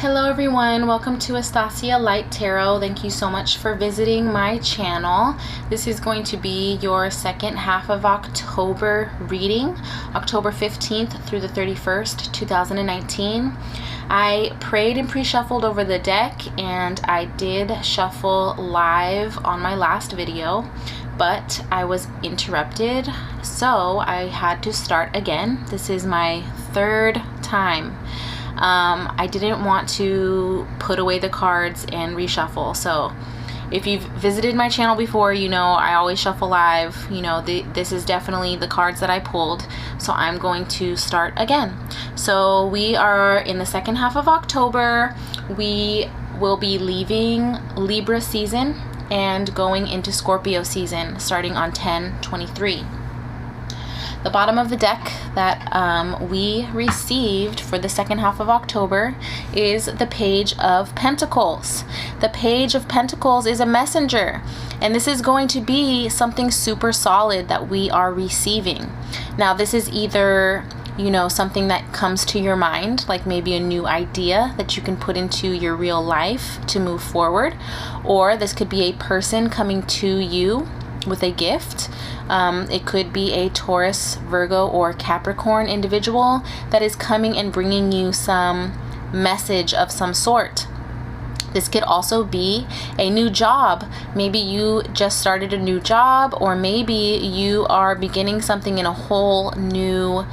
Hello everyone, welcome to Estacia Light Tarot. Thank you so much for visiting my channel. This is going to be your second half of October reading, October 15th through the 31st, 2019. I prayed and pre-shuffled over the deck, and I did shuffle live on my last video, but I was interrupted, so I had to start again. This is my third time. I didn't want to put away the cards and reshuffle. So if you've visited my channel before, you know I always shuffle live. You know, this is definitely the cards that I pulled. So I'm going to start again. So we are in the second half of October. We will be leaving Libra season and going into Scorpio season starting on 10/23. The bottom of the deck that we received for the second half of October is the Page of Pentacles. The Page of Pentacles is a messenger, and this is going to be something super solid that we are receiving. Now, this is either, you know, something that comes to your mind, like maybe a new idea that you can put into your real life to move forward, or this could be a person coming to you with a gift. It could be a Taurus, Virgo, or Capricorn individual that is coming and bringing you some message of some sort. This could also be a new job. Maybe you just started a new job, or maybe you are beginning something in a whole new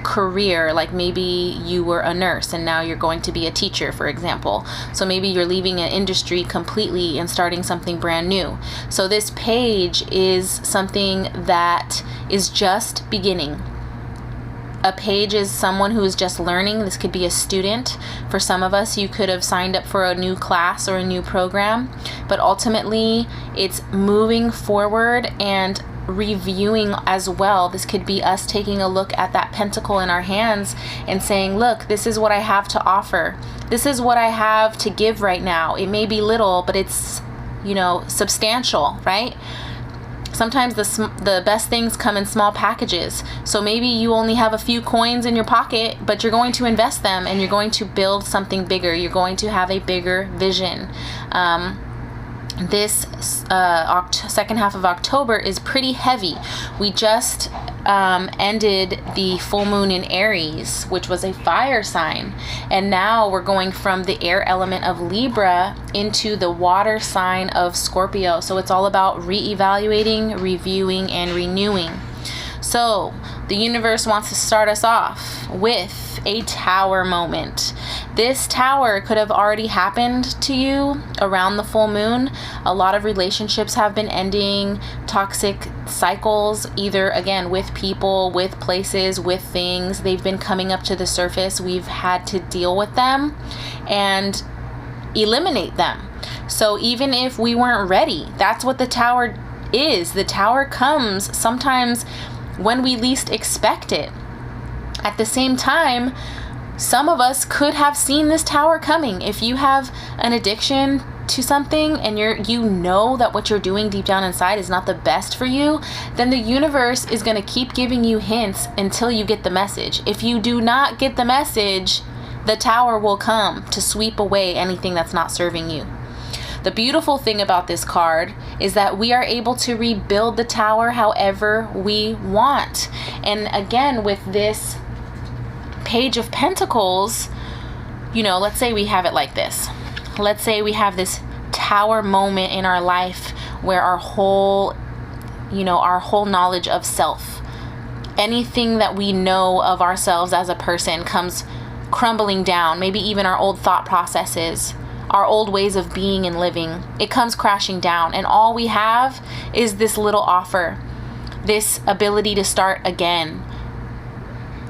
career. Like maybe you were a nurse and now you're going to be a teacher, for example. So maybe you're leaving an industry completely and starting something brand new. So this page is something that is just beginning. A page is someone who is just learning. This could be a student. For some of us, you could have signed up for a new class or a new program, but ultimately it's moving forward and reviewing as well. This could be us taking a look at that pentacle in our hands and saying, look, this is what I have to offer. This is what I have to give right now. It may be little, but it's, you know, substantial, right? Sometimes the best things come in small packages. So maybe you only have a few coins in your pocket, but you're going to invest them and you're going to build something bigger. You're going to have a bigger vision. This second half of October is pretty heavy. We just ended the full moon in Aries, which was a fire sign, and now we're going from the air element of Libra into the water sign of Scorpio. So it's all about reevaluating, reviewing, and renewing. So the universe wants to start us off with a tower moment. This tower could have already happened to you around the full moon. A lot of relationships have been ending, toxic cycles, either again with people, with places, with things. They've been coming up to the surface. We've had to deal with them and eliminate them. So even if we weren't ready, that's what the tower is. The tower comes sometimes when we least expect it. At the same time, some of us could have seen this tower coming. If you have an addiction to something and you know that what you're doing deep down inside is not the best for you, then the universe is going to keep giving you hints until you get the message. If you do not get the message, the tower will come to sweep away anything that's not serving you. The beautiful thing about this card is that we are able to rebuild the tower however we want. And again, with this Page of Pentacles, you know, let's say we have it like this. Let's say we have this tower moment in our life where our whole knowledge of self, anything that we know of ourselves as a person comes crumbling down. Maybe even our old thought processes, our old ways of being and living, it comes crashing down. And all we have is this little offer, this ability to start again.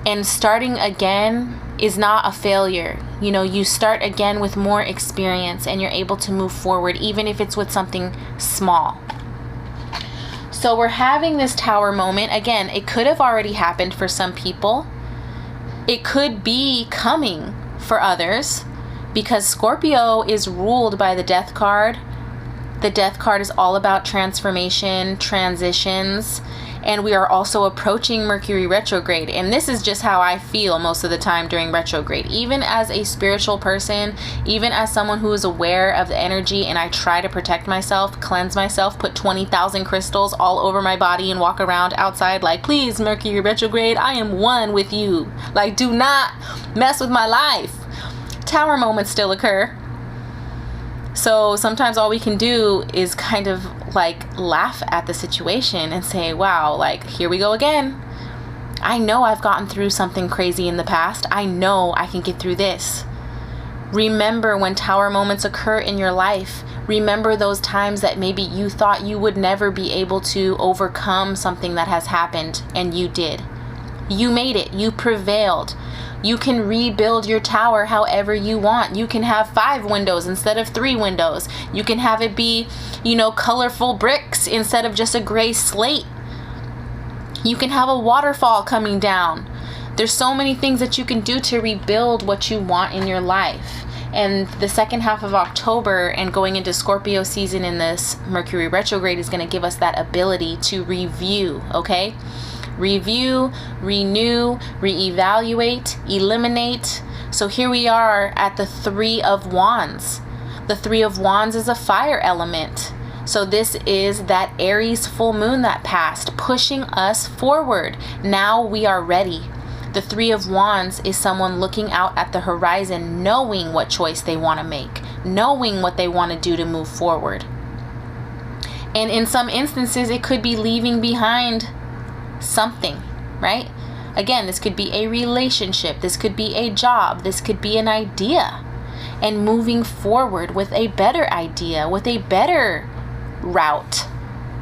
And starting again is not a failure. You know, you start again with more experience and you're able to move forward, even if it's with something small. So we're having this tower moment. Again, it could have already happened for some people. It could be coming for others, because Scorpio is ruled by the Death card. The Death card is all about transformation, transitions, and we are also approaching Mercury retrograde. And this is just how I feel most of the time during retrograde. Even as a spiritual person, even as someone who is aware of the energy, and I try to protect myself, cleanse myself, put 20,000 crystals all over my body and walk around outside like, please, Mercury retrograde, I am one with you. Like, do not mess with my life. Tower moments still occur. So sometimes all we can do is kind of like laugh at the situation and say, wow, like, here we go again. I know I've gotten through something crazy in the past. I know I can get through this. Remember when tower moments occur in your life. Remember those times that maybe you thought you would never be able to overcome something that has happened, and you did. You made it. You prevailed. You can rebuild your tower however you want. You can have 5 windows instead of 3 windows. You can have it be, colorful bricks instead of just a gray slate. You can have a waterfall coming down. There's so many things that you can do to rebuild what you want in your life. And the second half of October and going into Scorpio season in this Mercury retrograde is going to give us that ability to review, okay? Review, renew, reevaluate, eliminate. So here we are at the 3 of Wands. The 3 of Wands is a fire element. So this is that Aries full moon that passed, pushing us forward. Now we are ready. The 3 of Wands is someone looking out at the horizon, knowing what choice they want to make, knowing what they want to do to move forward. And in some instances, it could be leaving behind something, right? Again, this could be a relationship, this could be a job, this could be an idea, and moving forward with a better idea, with a better route,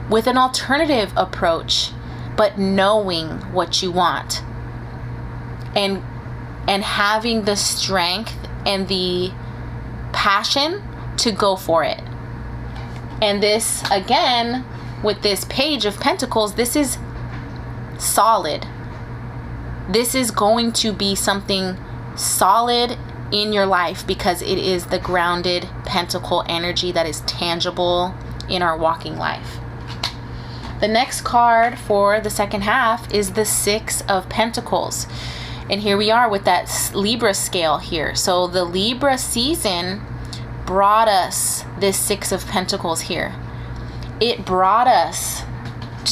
with an alternative approach, but knowing what you want and having the strength and the passion to go for it. And this, again, with this Page of Pentacles, this is solid. This is going to be something solid in your life because it is the grounded pentacle energy that is tangible in our walking life. The next card for the second half is the 6 of Pentacles. And here we are with that Libra scale here. So the Libra season brought us this 6 of Pentacles here. It brought us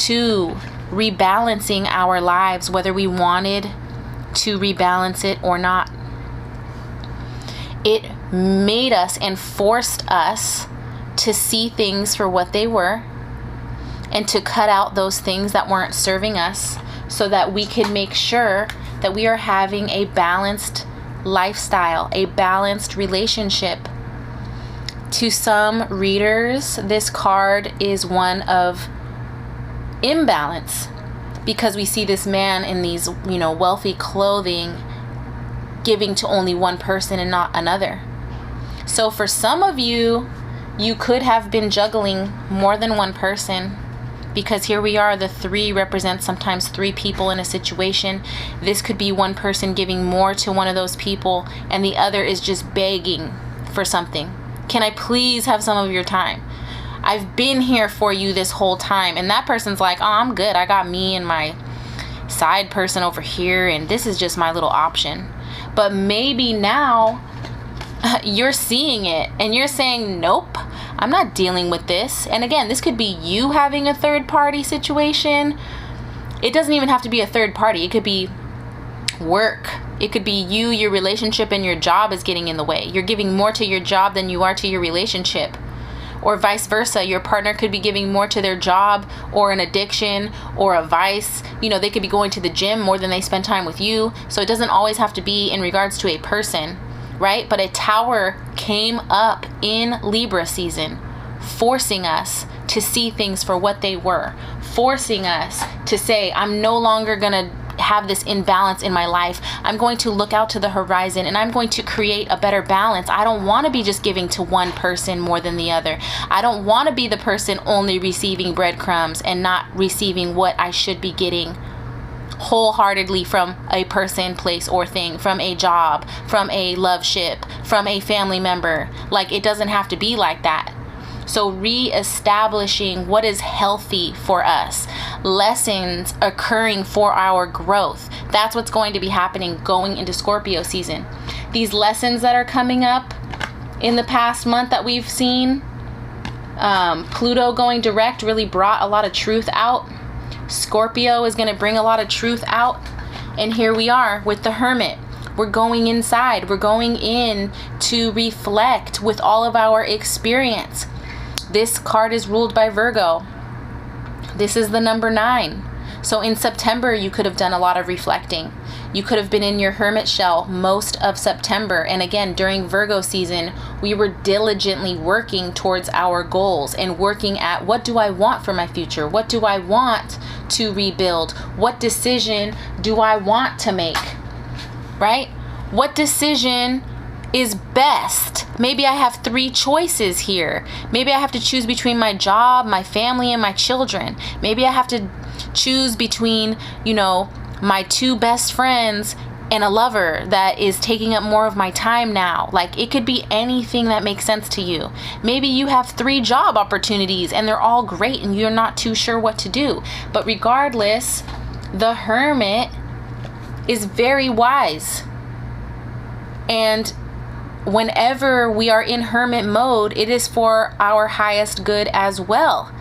to rebalancing our lives, whether we wanted to rebalance it or not. It made us and forced us to see things for what they were and to cut out those things that weren't serving us so that we could make sure that we are having a balanced lifestyle, a balanced relationship. To some readers, this card is one of imbalance because we see this man in these, wealthy clothing giving to only one person and not another. So for some of you, you could have been juggling more than one person because here we are, the 3 represents sometimes 3 people in a situation. This could be one person giving more to one of those people and the other is just begging for something. Can I please have some of your time? I've been here for you this whole time. And that person's like, oh, I'm good. I got me and my side person over here, and this is just my little option. But maybe now you're seeing it and you're saying, nope, I'm not dealing with this. And again, this could be you having a third party situation. It doesn't even have to be a third party. It could be work. It could be you, your relationship, and your job is getting in the way. You're giving more to your job than you are to your relationship. Or vice versa, your partner could be giving more to their job or an addiction or a vice. They could be going to the gym more than they spend time with you. So it doesn't always have to be in regards to a person, right? But a tower came up in Libra season, forcing us to see things for what they were, forcing us to say, I'm no longer going to have this imbalance in my life. I'm going to look out to the horizon and I'm going to create a better balance. I don't want to be just giving to one person more than the other. I don't want to be the person only receiving breadcrumbs and not receiving what I should be getting wholeheartedly from a person, place, or thing, from a job, from a love ship, from a family member. Like, it doesn't have to be like that. So reestablishing what is healthy for us, lessons occurring for our growth. That's what's going to be happening going into Scorpio season. These lessons that are coming up in the past month that we've seen, Pluto going direct really brought a lot of truth out. Scorpio is going to bring a lot of truth out. And here we are with the Hermit. We're going inside. We're going in to reflect with all of our experience. This card is ruled by Virgo. This is the number 9. So in September, you could have done a lot of reflecting. You could have been in your hermit shell most of September. And again, during Virgo season, we were diligently working towards our goals and working at, what do I want for my future? What do I want to rebuild? What decision do I want to make? Right? What decision is best? Maybe I have 3 choices here. Maybe I have to choose between my job, my family, and my children. Maybe I have to choose between, my 2 best friends and a lover that is taking up more of my time now. Like, it could be anything that makes sense to you. Maybe you have 3 job opportunities and they're all great and you're not too sure what to do. But regardless, the Hermit is very wise. And whenever we are in Hermit mode, it is for our highest good as well.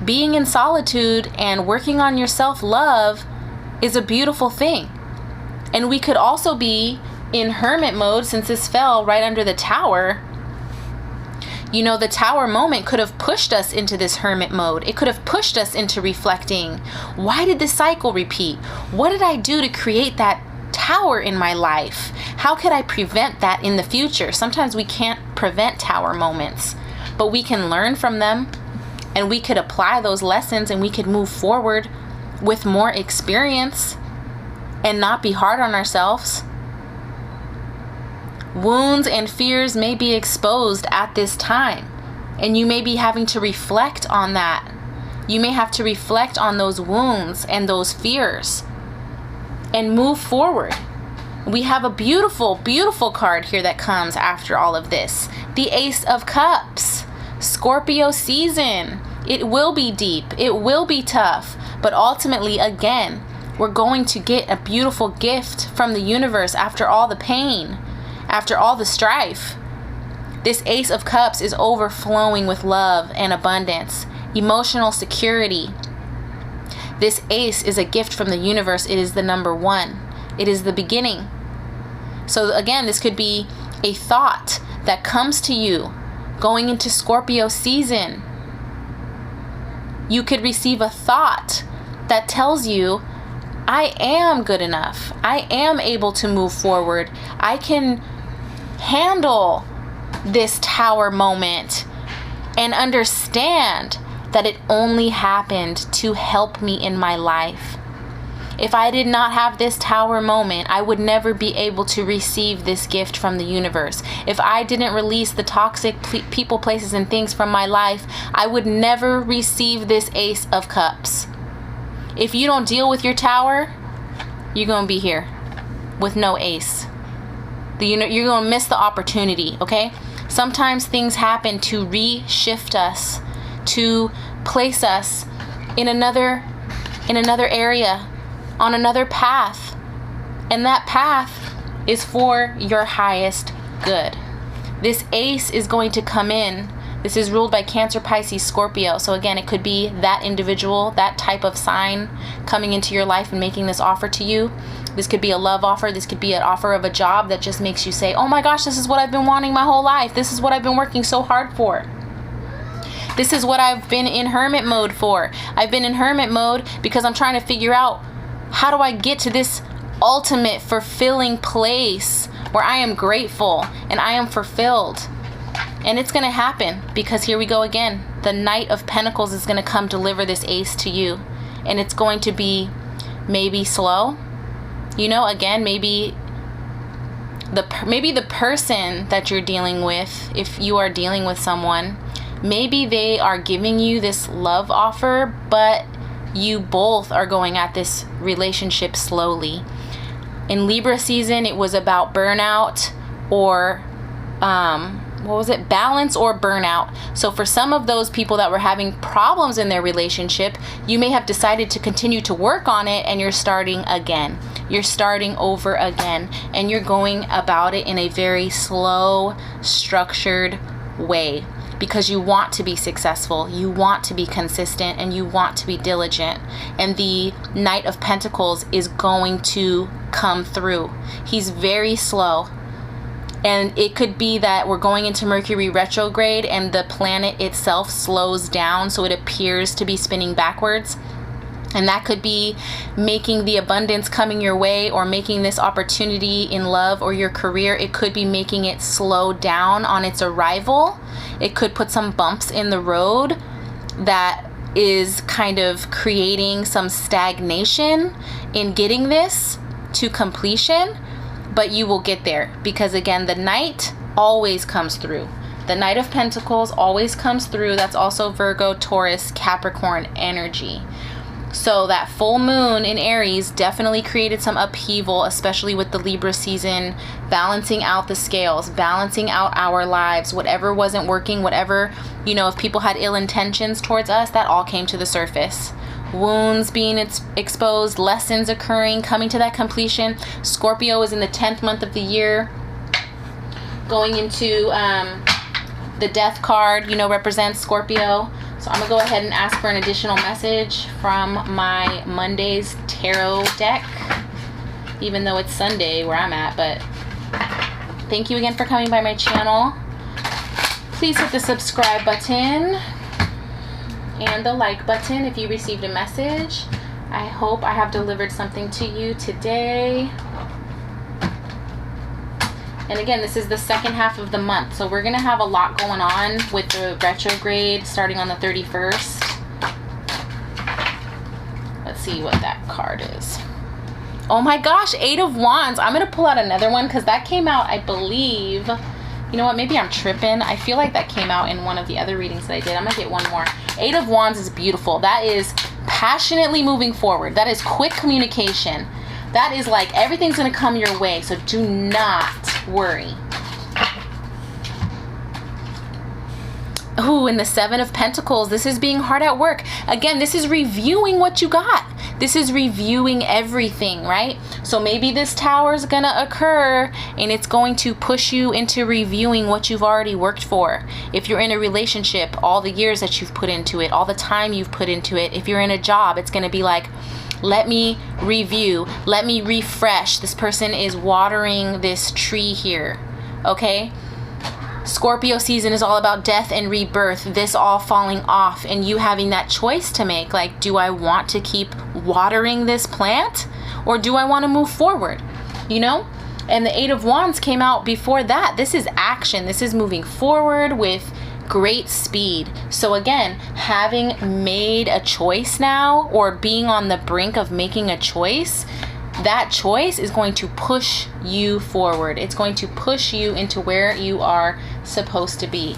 Being in solitude and working on your self-love is a beautiful thing. And we could also be in Hermit mode, since this fell right under the Tower. The Tower moment could have pushed us into this Hermit mode. It could have pushed us into reflecting. Why did this cycle repeat? What did I do to create that Tower in my life? How could I prevent that in the future? Sometimes we can't prevent Tower moments, but we can learn from them, and we could apply those lessons, and we could move forward with more experience and not be hard on ourselves. Wounds and fears may be exposed at this time, and you may be having to reflect on that. You may have to reflect on those wounds and those fears and move forward. We have a beautiful, beautiful card here that comes after all of this. The Ace of Cups. Scorpio season. It will be deep. It will be tough. But ultimately, again, we're going to get a beautiful gift from the universe after all the pain, after all the strife. This Ace of Cups is overflowing with love and abundance, emotional security. This ace is a gift from the universe. It is the number 1. It is the beginning. So again, this could be a thought that comes to you going into Scorpio season. You could receive a thought that tells you, I am good enough. I am able to move forward. I can handle this Tower moment and understand that it only happened to help me in my life. If I did not have this Tower moment, I would never be able to receive this gift from the universe. If I didn't release the toxic people, places, and things from my life, I would never receive this Ace of Cups. If you don't deal with your Tower, you're going to be here with no ace. You're going to miss the opportunity, okay? Sometimes things happen to reshift us, to place us in another area, on another path. And that path is for your highest good. This ace is going to come in. This is ruled by Cancer, Pisces, Scorpio. So again, it could be that individual, that type of sign coming into your life and making this offer to you. This could be a love offer. This could be an offer of a job that just makes you say, oh my gosh, this is what I've been wanting my whole life. This is what I've been working so hard for. This is what I've been in Hermit mode for. I've been in Hermit mode because I'm trying to figure out, how do I get to this ultimate fulfilling place where I am grateful and I am fulfilled? And it's going to happen, because here we go again. The Knight of Pentacles is going to come deliver this ace to you. And it's going to be maybe slow. Again, maybe the person that you're dealing with, if you are dealing with someone, maybe they are giving you this love offer, but you both are going at this relationship slowly. In Libra season, it was about burnout or balance or burnout. So for some of those people that were having problems in their relationship, you may have decided to continue to work on it, and you're starting again. You're starting over again, and you're going about it in a very slow, structured way, because you want to be successful, you want to be consistent, and you want to be diligent. And the Knight of Pentacles is going to come through. He's very slow. And it could be that we're going into Mercury retrograde and the planet itself slows down, so it appears to be spinning backwards. And that could be making the abundance coming your way, or making this opportunity in love or your career. It could be making it slow down on its arrival. It could put some bumps in the road that is kind of creating some stagnation in getting this to completion. But you will get there, because again, the Knight always comes through. The Knight of Pentacles always comes through. That's also Virgo, Taurus, Capricorn energy. So that full moon in Aries definitely created some upheaval, especially with the Libra season, balancing out the scales, balancing out our lives, whatever wasn't working, whatever, if people had ill intentions towards us, that all came to the surface. Wounds being exposed, lessons occurring, coming to that completion. Scorpio is in the 10th month of the year, going into the death card, represents Scorpio. So I'm gonna go ahead and ask for an additional message from my Monday's tarot deck, even though it's Sunday where I'm at. But thank you again for coming by my channel. Please hit the subscribe button and the like button if you received a message. I hope I have delivered something to you today. And again, this is the second half of the month, so we're gonna have a lot going on with the retrograde starting on the 31st. Let's see what that card is. Oh my gosh, 8 of Wands. I'm gonna pull out another one because that came out, I believe, you know what, maybe I'm tripping. I feel like that came out in one of the other readings that I did. I'm gonna get one more. 8 of Wands is beautiful. That is passionately moving forward. That is quick communication. That is like everything's gonna come your way, so do not worry. Ooh, and the 7 of Pentacles. This is being hard at work. Again, this is reviewing what you got. This is reviewing everything, right? So maybe this tower is gonna occur and it's going to push you into reviewing what you've already worked for. If you're in a relationship, all the years that you've put into it, all the time you've put into it. If you're in a job, it's gonna be like, let me review, let me refresh. This person is watering this tree here, okay? Scorpio season is all about death and rebirth, this all falling off, and you having that choice to make, like, do I want to keep watering this plant, or do I want to move forward, And the 8 of Wands came out before that. This is action. This is moving forward with great speed. So again, having made a choice now, or being on the brink of making a choice, that choice is going to push you forward. It's going to push you into where you are supposed to be.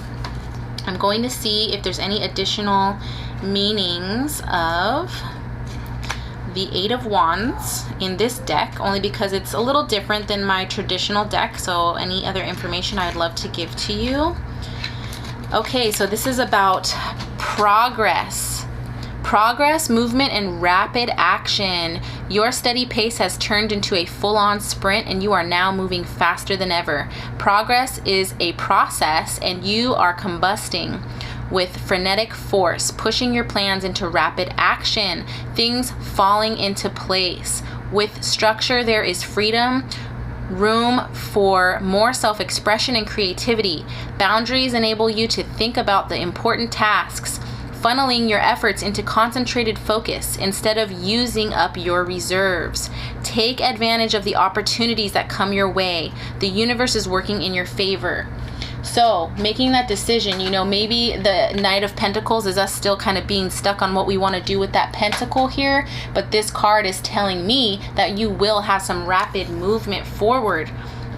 I'm going to see if there's any additional meanings of the 8 of Wands in this deck, only because it's a little different than my traditional deck. So any other information I'd love to give to you. Okay, so this is about progress. Progress, movement, and rapid action. Your steady pace has turned into a full-on sprint, and you are now moving faster than ever. Progress is a process, and you are combusting with frenetic force, pushing your plans into rapid action, things falling into place. With structure, there is freedom, room for more self-expression and creativity. Boundaries enable you to think about the important tasks, funneling your efforts into concentrated focus instead of using up your reserves. Take advantage of the opportunities that come your way. The universe is working in your favor. So making that decision, maybe the Knight of Pentacles is us still kind of being stuck on what we want to do with that pentacle here, but this card is telling me that you will have some rapid movement forward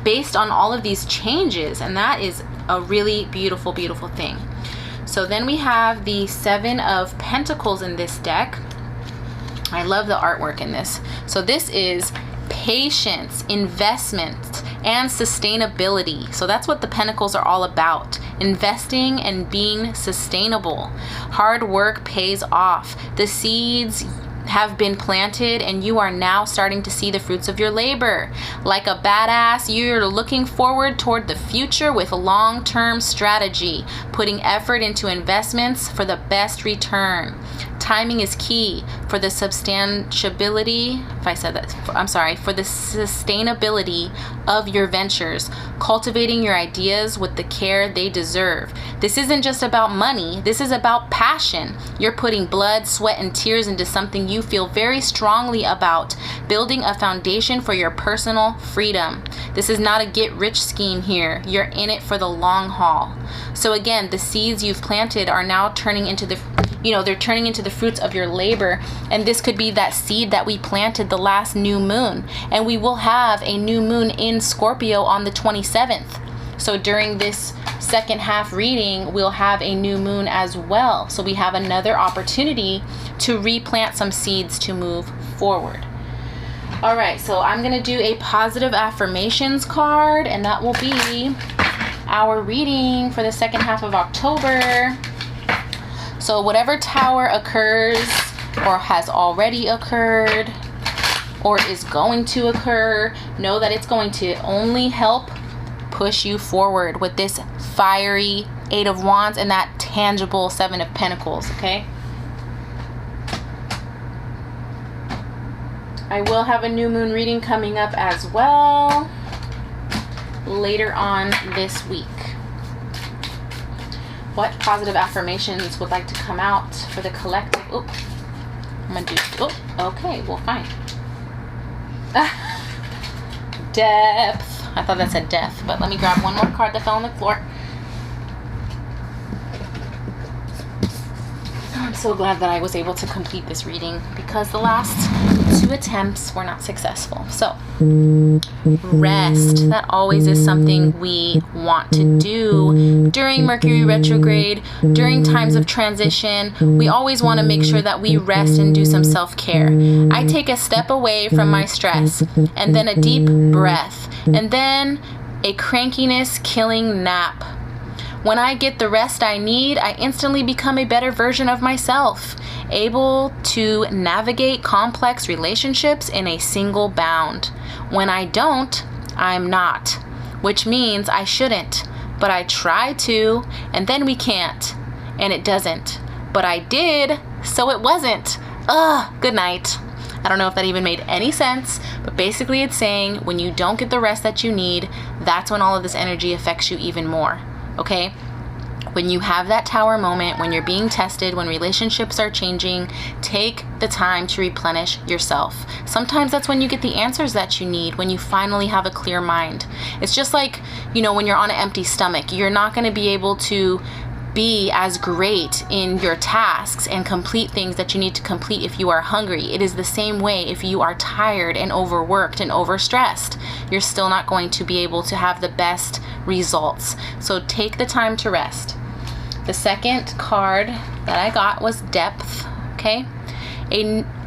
based on all of these changes, and that is a really beautiful, beautiful thing. So then we have the 7 of Pentacles in this deck. I love the artwork in this. So this is patience, investment, and sustainability. So that's what the Pentacles are all about. Investing and being sustainable. Hard work pays off. The seeds have been planted and you are now starting to see the fruits of your labor. Like a badass, you're looking forward toward the future with a long-term strategy, putting effort into investments for the best return. Timing is key for the substantiability, for the sustainability of your ventures, cultivating your ideas with the care they deserve. This isn't just about money, this is about passion. You're putting blood, sweat, and tears into something you feel very strongly about, building a foundation for your personal freedom. This is not a get-rich scheme here. You're in it for the long haul. So again, the seeds you've planted are now turning into the fruits of your labor. And this could be that seed that we planted the last new moon. And we will have a new moon in Scorpio on the 27th. So during this second half reading, we'll have a new moon as well. So we have another opportunity to replant some seeds to move forward. All right, so I'm going to do a positive affirmations card, and that will be our reading for the second half of October. So whatever tower occurs or has already occurred or is going to occur, know that it's going to only help push you forward with this fiery 8 of Wands and that tangible 7 of Pentacles, okay? I will have a new moon reading coming up as well later on this week. What positive affirmations would like to come out for the collective? Oh, I'm gonna do, okay, well, fine. Depth. I thought that said death, but let me grab one more card that fell on the floor. I'm so glad that I was able to complete this reading because the last 2 attempts were not successful. So, rest. That always is something we want to do during Mercury retrograde, during times of transition. We always want to make sure that we rest and do some self-care. I take a step away from my stress and then a deep breath and then a crankiness killing nap. When I get the rest I need, I instantly become a better version of myself, able to navigate complex relationships in a single bound. When I don't, I'm not, which means I shouldn't, but I try to, and then we can't, and it doesn't. But I did, so it wasn't. Good night. I don't know if that even made any sense, but basically it's saying when you don't get the rest that you need, that's when all of this energy affects you even more. Okay? When you have that tower moment, when you're being tested, when relationships are changing, take the time to replenish yourself. Sometimes that's when you get the answers that you need, when you finally have a clear mind. It's just like, when you're on an empty stomach, you're not going to be able to be as great in your tasks and complete things that you need to complete if you are hungry. It is the same way if you are tired and overworked and overstressed. You're still not going to be able to have the best results. So take the time to rest. The second card that I got was depth, okay?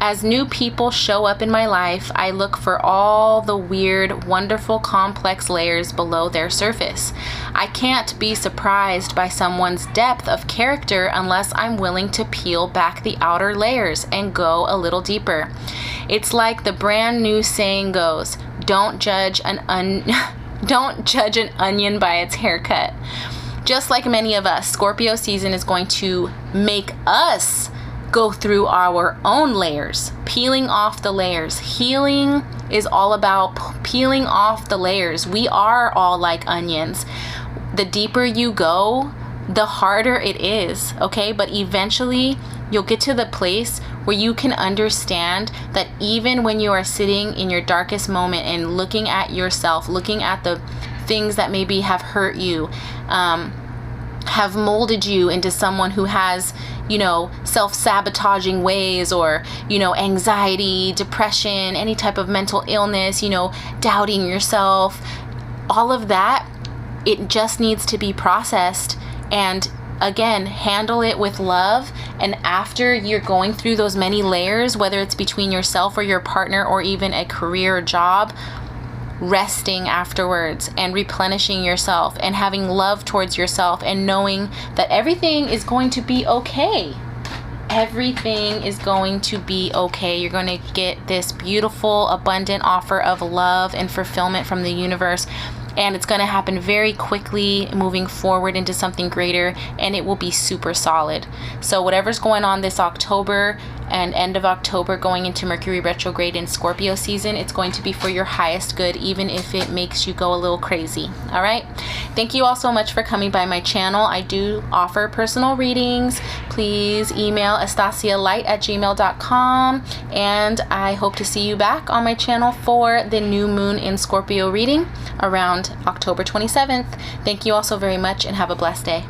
As new people show up in my life, I look for all the weird, wonderful, complex layers below their surface. I can't be surprised by someone's depth of character unless I'm willing to peel back the outer layers and go a little deeper. It's like the brand new saying goes, don't judge an onion by its haircut. Just like many of us, Scorpio season is going to make us go through our own layers, peeling off the layers. Healing is all about peeling off the layers. We are all like onions. The deeper you go, the harder it is, okay? But eventually you'll get to the place where you can understand that even when you are sitting in your darkest moment and looking at yourself, looking at the things that maybe have hurt you, have molded you into someone who has, self-sabotaging ways or, anxiety, depression, any type of mental illness, doubting yourself, all of that, it just needs to be processed and again, handle it with love. And after you're going through those many layers, whether it's between yourself or your partner or even a career or job, resting afterwards and replenishing yourself and having love towards yourself and knowing that everything is going to be okay. Everything is going to be okay. You're going to get this beautiful, abundant offer of love and fulfillment from the universe. And it's going to happen very quickly, moving forward into something greater, and it will be super solid. So whatever's going on this October and end of October going into Mercury retrograde in Scorpio season, it's going to be for your highest good, even if it makes you go a little crazy. All right. Thank you all so much for coming by my channel. I do offer personal readings. Please email estasialight@gmail.com, and I hope to see you back on my channel for the new moon in Scorpio reading around October 27th. Thank you all so very much, and have a blessed day.